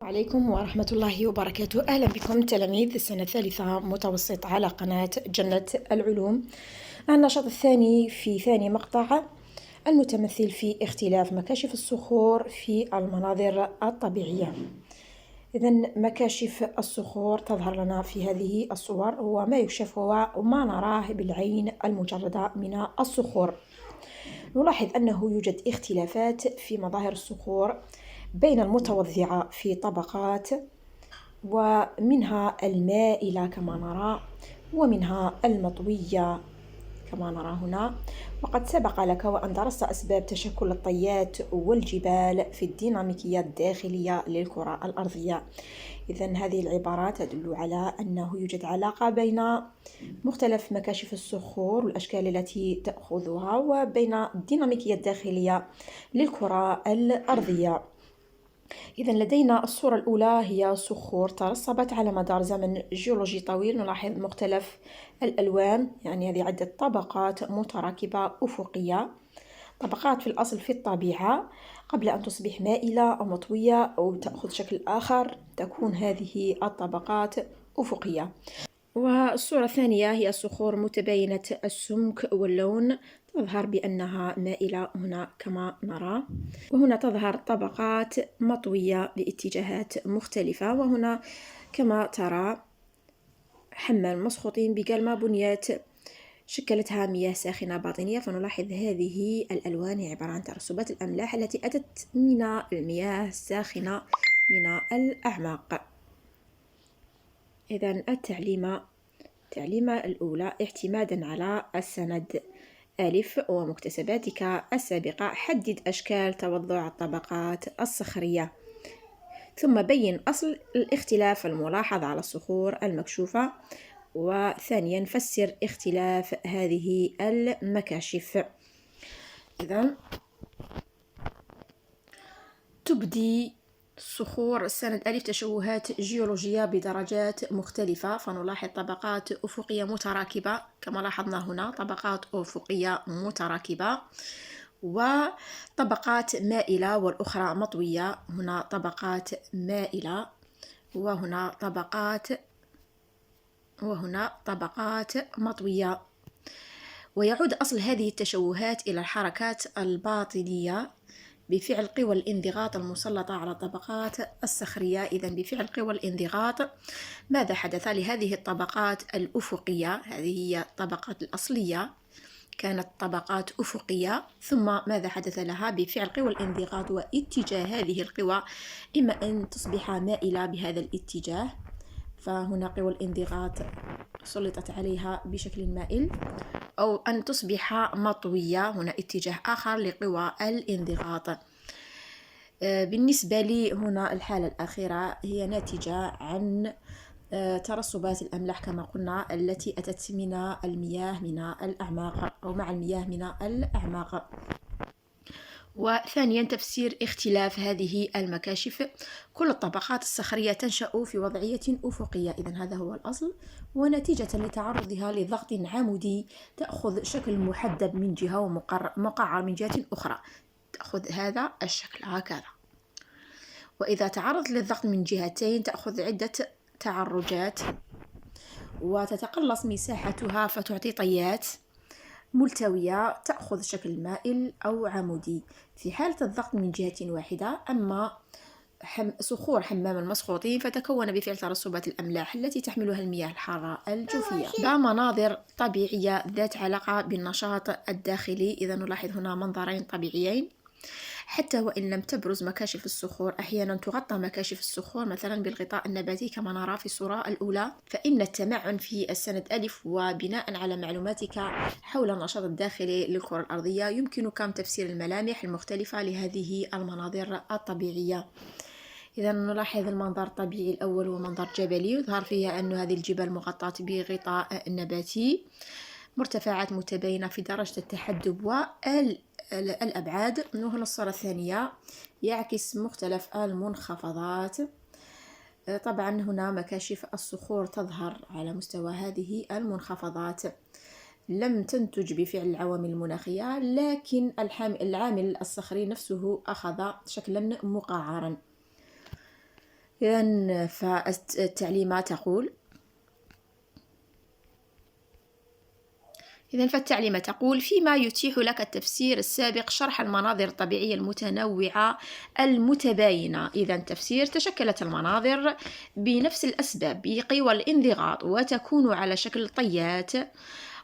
عليكم ورحمة الله وبركاته. أهلا بكم تلاميذ السنة الثالثة متوسط على قناة جنة العلوم. النشاط الثاني في ثاني مقطع المتمثل في اختلاف مكاشف الصخور في المناظر الطبيعية. إذن مكاشف الصخور تظهر لنا في هذه الصور، هو ما يشاف وما نراه بالعين المجردة من الصخور. نلاحظ أنه يوجد اختلافات في مظاهر الصخور بين المتوزعة في طبقات، ومنها المائلة كما نرى، ومنها المطوية كما نرى هنا. وقد سبق لك وأن درست أسباب تشكل الطيات والجبال في الديناميكية الداخلية للكرة الأرضية. إذن هذه العبارات تدل على أنه يوجد علاقة بين مختلف مكاشف الصخور والأشكال التي تأخذها وبين الديناميكية الداخلية للكرة الأرضية. إذن لدينا الصورة الأولى هي صخور ترسبت على مدار زمن جيولوجي طويل. نلاحظ مختلف الألوان، يعني هذه عدة طبقات متراكبة أفقية، طبقات في الأصل في الطبيعة قبل أن تصبح مائلة أو مطوية أو تأخذ شكل آخر تكون هذه الطبقات أفقية. والصورة الثانية هي صخور متباينة السمك واللون، تظهر بأنها مائلة هنا كما نرى، وهنا تظهر طبقات مطوية باتجاهات مختلفة. وهنا كما ترى حمام مسخوطين بقلمة بنيات شكلتها مياه ساخنة باطنية. فنلاحظ هذه الألوان هي عبارة عن ترسبات الأملاح التي أتت من المياه الساخنة من الأعماق. إذن التعليمة الأولى: اعتمادا على السند ألف ومكتسباتك السابقة، حدد أشكال توضع الطبقات الصخرية، ثم بين أصل الاختلاف الملاحظ على الصخور المكشوفة، وثانيا فسر اختلاف هذه المكاشف. إذن تبدي صخور السند ألف تشوهات جيولوجية بدرجات مختلفة. فنلاحظ طبقات أفقية متراكبة كما لاحظنا هنا، طبقات أفقية متراكبة، وطبقات مائلة والأخرى مطوية. هنا طبقات مائلة وهنا طبقات مطوية. ويعود أصل هذه التشوهات إلى الحركات الباطنية بفعل قوى الانضغاط المسلطة على الطبقات الصخرية. إذن بفعل قوى الانضغاط ماذا حدث لهذه الطبقات الأفقية؟ هذه هي الطبقات الأصلية، كانت طبقات أفقية، ثم ماذا حدث لها بفعل قوى الانضغاط واتجاه هذه القوى، إما أن تصبح مائلة بهذا الاتجاه، فهنا قوى الانضغاط سلطت عليها بشكل مائل، أو أن تصبح مطوية، هنا اتجاه آخر لقوى الانضغاط. بالنسبة لي هنا الحالة الأخيرة هي ناتجة عن ترسبات الأملاح كما قلنا التي أتت من المياه من الأعماق أو مع المياه من الأعماق. وثانيا تفسير اختلاف هذه المكاشف: كل الطبقات الصخرية تنشأ في وضعية أفقية، إذن هذا هو الأصل، ونتيجة لتعرضها لضغط عمودي تأخذ شكل محدب من جهة ومقعر من جهة أخرى، تأخذ هذا الشكل هكذا. وإذا تعرضت للضغط من جهتين تأخذ عدة تعرجات وتتقلص مساحتها فتعطي طيات ملتوية تأخذ شكل مائل أو عمودي في حالة الضغط من جهة واحدة. أما صخور حمام المسخوطين فتكون بفعل ترسبات الأملاح التي تحملها المياه الحارة الجوفية. مناظر طبيعية ذات علاقة بالنشاط الداخلي. إذا نلاحظ هنا منظرين طبيعيين، حتى وإن لم تبرز مكاشف الصخور أحيانا تغطى مكاشف الصخور مثلا بالغطاء النباتي كما نرى في الصورة الأولى. فإن التمعن في السند ألف وبناء على معلوماتك حول النشاط الداخلي للكرة الأرضية يمكنك تفسير الملامح المختلفة لهذه المناظر الطبيعية. إذا نلاحظ المنظر الطبيعي الأول هو منظر جبلي، يظهر فيه أن هذه الجبال مغطاة بغطاء نباتي، مرتفعات متباينة في درجة التحدب والأبعاد. وهنا الصورة الثانية يعكس مختلف المنخفضات. طبعا هنا مكاشف الصخور تظهر على مستوى هذه المنخفضات، لم تنتج بفعل العوامل المناخية، لكن العامل الصخري نفسه أخذ شكلا مقعرا. إذن فالتعليمات تقول فيما يتيح لك التفسير السابق شرح المناظر الطبيعية المتنوعة المتباينة. إذا التفسير: تشكلت المناظر بنفس الأسباب بقوى الانضغاط وتكون على شكل طيات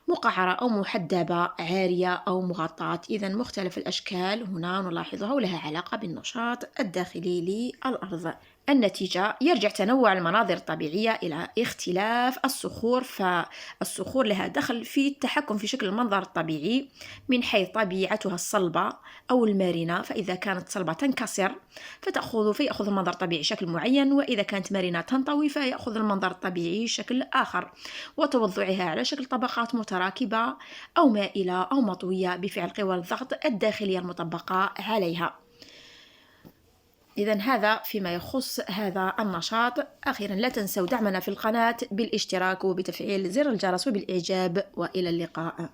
مقعرة أو محدبة، عارية أو مغطاة. إذا مختلف الأشكال هنا نلاحظها ولها علاقة بالنشاط الداخلي للأرض. النتيجة: يرجع تنوع المناظر الطبيعية إلى اختلاف الصخور، فالصخور لها دخل في التحكم في شكل المنظر الطبيعي من حيث طبيعتها الصلبة أو المرنة. فإذا كانت صلبة تنكسر فيأخذ المنظر الطبيعي شكل معين، وإذا كانت مرنة تنطوي فيأخذ المنظر الطبيعي شكل آخر، وتوضعها على شكل طبقات متراكبة أو مائلة أو مطوية بفعل قوى الضغط الداخلية المطبقة عليها. إذن هذا فيما يخص هذا النشاط. أخيرا لا تنسوا دعمنا في القناة بالاشتراك وبتفعيل زر الجرس وبالإعجاب، وإلى اللقاء.